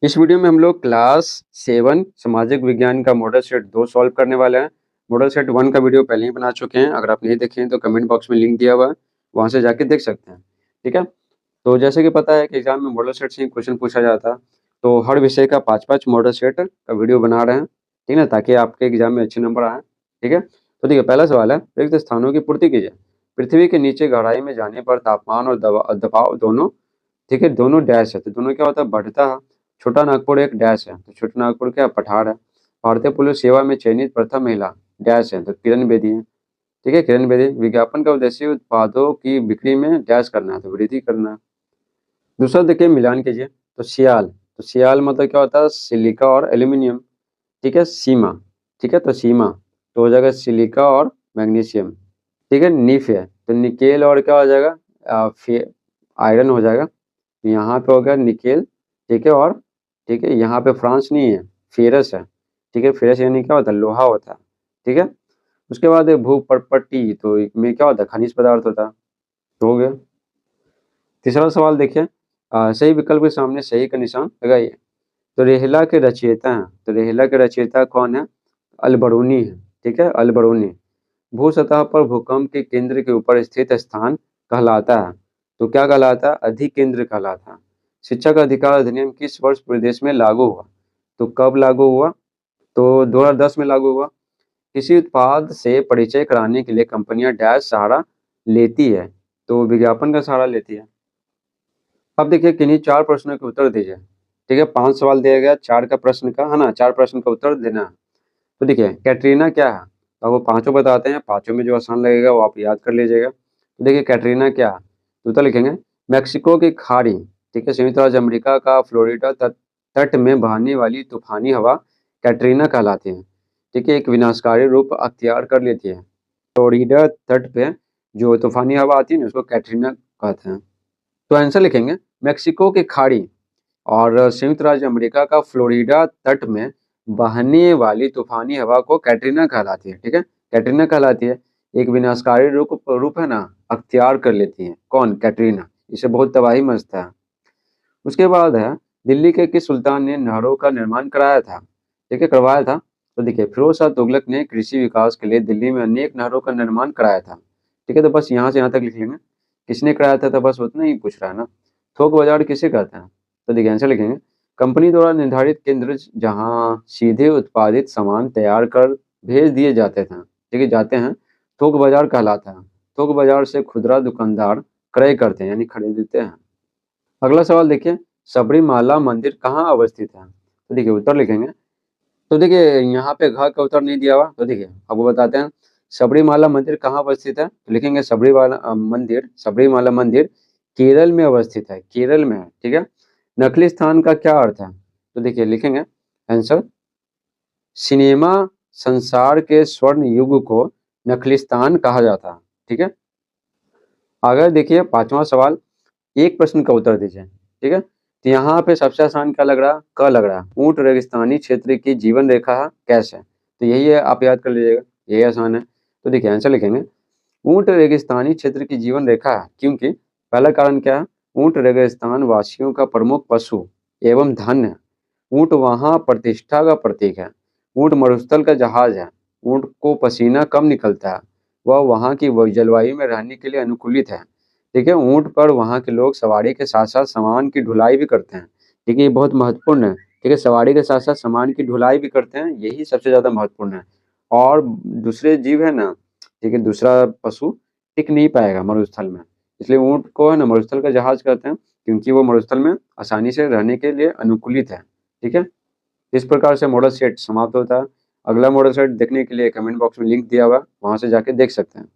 इस वीडियो में हम लोग क्लास 7 सामाजिक विज्ञान का मॉडल सेट 2 सॉल्व करने वाले हैं। मॉडल सेट 1 का वीडियो पहले ही बना चुके हैं। अगर आप नहीं देखे हैं तो कमेंट बॉक्स में लिंक दिया हुआ है, वहाँ से जाके देख सकते हैं। ठीक है, तो जैसे कि पता है कि एग्जाम में मॉडल सेट से ही क्वेश्चन पूछा जाता है, तो हर विषय का 5-5 मॉडल सेट का वीडियो बना रहे हैं। ठीक है ना, ताकि आपके एग्जाम में अच्छे नंबर आए। ठीक है, तो देखिए पहला सवाल है, रिक्त स्थानों की पूर्ति कीजिए। पृथ्वी के नीचे गहराई में जाने पर तापमान और दबाव दोनों, ठीक है, दोनों डैश है, तो दोनों क्या होता है, बढ़ता है। छोटा नागपुर एक डैश है, तो छोटा नागपुर क्या पठार है। भारतीय पुलिस सेवा में चयनित प्रथम महिला डैश है, तो किरण बेदी है। ठीक है, किरण बेदी। विज्ञापन का उद्देश्य उत्पादों की बिक्री में डैश करना है, तो वृद्धि करना है। दूसरा देखिए, मिलान कीजिए। तो सियाल, तो सियाल मतलब क्या होता है, सिलिका और एल्यूमिनियम। ठीक है, सीमा, ठीक है, तो सीमा तो हो जाएगा सिलिका और मैग्नीशियम। ठीक है, निफ है, तो निकेल और क्या हो जाएगा, आयरन हो जाएगा। तो यहाँ पे हो गया निकेल। ठीक है, और ठीक है, यहाँ पे फ्रांस नहीं है, फेरस है। ठीक है, फेरस यानी क्या होता है, लोहा होता है। ठीक है, उसके बाद भूपर्पट्टी, तो में क्या होता है, खनिज पदार्थ होता है। तो हो गया। तीसरा सवाल देखिए, सही विकल्प के सामने सही का निशान लगाइए। तो रेहला के रचयिता हैं, तो रेहला के रचयिता कौन है, अलबरूनी है। ठीक है, अलबरूनी। भू सतह पर भूकंप के केंद्र के ऊपर स्थित स्थान कहलाता है, तो क्या कहलाता है, अधिकेंद्र कहलाता है। शिक्षा का अधिकार अधिनियम किस वर्ष पूरे देश में लागू हुआ, तो कब लागू हुआ, तो 2010 में लागू हुआ। किसी उत्पाद से परिचय कराने के लिए कंपनियां डैश सहारा लेती है, तो विज्ञापन का सहारा लेती है। अब देखिए किन्हीं 4 प्रश्नों के उत्तर दीजिए। ठीक है, 5 सवाल दिया गया, 4 का प्रश्न का है ना, 4 प्रश्न का उत्तर देना है। तो देखिए कैटरीना क्या है, तो आपको पांचों बताते हैं, पांचों में जो आसान लगेगा वो आप याद कर लीजिएगा। तो देखिए कैटरीना क्या है, तो उत्तर लिखेंगे मैक्सिको की खाड़ी। ठीक है, संयुक्त राज्य अमेरिका का फ्लोरिडा तट में बहने वाली तूफानी हवा कैटरीना कहलाती है। ठीक है, एक विनाशकारी रूप अख्तियार कर लेती है। फ्लोरिडा तट पे जो तूफानी हवा आती है ना, उसको कैटरीना कहते हैं। तो आंसर लिखेंगे मैक्सिको की खाड़ी और संयुक्त राज्य अमेरिका का फ्लोरिडा तट में बहने वाली तूफानी हवा को कैटरीना कहलाती है। ठीक है, कैटरीना कहलाती है। एक विनाशकारी रूप रूप है ना, अख्तियार कर लेती है। कौन, कैटरीना। इसे बहुत तबाही मचता है। उसके बाद है, दिल्ली के किस सुल्तान ने नहरों का निर्माण कराया था, ठीक है, करवाया था। तो देखिए फिरोज शाह तुगलक ने कृषि विकास के लिए दिल्ली में अनेक नहरों का निर्माण कराया था। ठीक है, तो बस यहाँ से यहाँ तक लिख लेंगे, किसने कराया था, तो बस उतना ही पूछ रहा है ना। थोक बाजार किसे कहते हैं, तो देखिए आंसर लिखेंगे कंपनी द्वारा निर्धारित केंद्र जहाँ सीधे उत्पादित सामान तैयार कर भेज दिए जाते थे, ठीक है, जाते हैं, थोक बाजार कहलाता है। थोक बाजार से खुदरा दुकानदार क्रय करते हैं, यानी खरीदते हैं। अगला सवाल देखिए, सबरीमाला मंदिर कहाँ अवस्थित है, तो देखिए उत्तर लिखेंगे। तो देखिए यहाँ पे घ का उत्तर नहीं दिया हुआ, तो देखिए आपको बताते हैं सबरीमाला मंदिर कहाँ अवस्थित है, तो लिखेंगे सबरीमाला मंदिर केरल में अवस्थित है, केरल में है। ठीक है, नकली स्थान का क्या अर्थ है, तो देखिए लिखेंगे आंसर, सिनेमा संसार के स्वर्ण युग को नखलिस्तान कहा जाता है। ठीक है, अगर देखिए पांचवा सवाल, एक प्रश्न का उत्तर दीजिए। ठीक है, तो यहाँ पे सबसे आसान क्या लग रहा, क लग रहा है, ऊंट रेगिस्तानी क्षेत्र की जीवन रेखा कैश है, तो यही है, आप याद कर लीजिएगा, यही आसान है। तो देखिए आंसर लिखेंगे ऊंट रेगिस्तानी क्षेत्र की जीवन रेखा है, क्योंकि पहला कारण क्या है, ऊंट रेगिस्तान वासियों का प्रमुख पशु एवं धन है। ऊंट वहां प्रतिष्ठा का प्रतीक है। ऊंट मरुस्थल का जहाज है। ऊंट को पसीना कम निकलता है। वह वहां की जलवायु में रहने के लिए अनुकूलित है। ठीक है, ऊंट पर वहां के लोग सवारी के साथ साथ सामान की ढुलाई भी करते हैं। ठीक है, ये बहुत महत्वपूर्ण है। ठीक है, सवारी के साथ साथ सामान की ढुलाई भी करते हैं, यही सबसे ज्यादा महत्वपूर्ण है। और दूसरे जीव है ना, ठीक है, दूसरा पशु टिक नहीं पाएगा मरुस्थल में, इसलिए ऊंट को है ना मरुस्थल का जहाज कहते हैं, क्योंकि वो मरुस्थल में आसानी से रहने के लिए अनुकूलित है। ठीक है, इस प्रकार से मॉडल सेट समाप्त होता है। अगला मॉडल सेट देखने के लिए कमेंट बॉक्स में लिंक दिया हुआ है, वहां से जाके देख सकते हैं।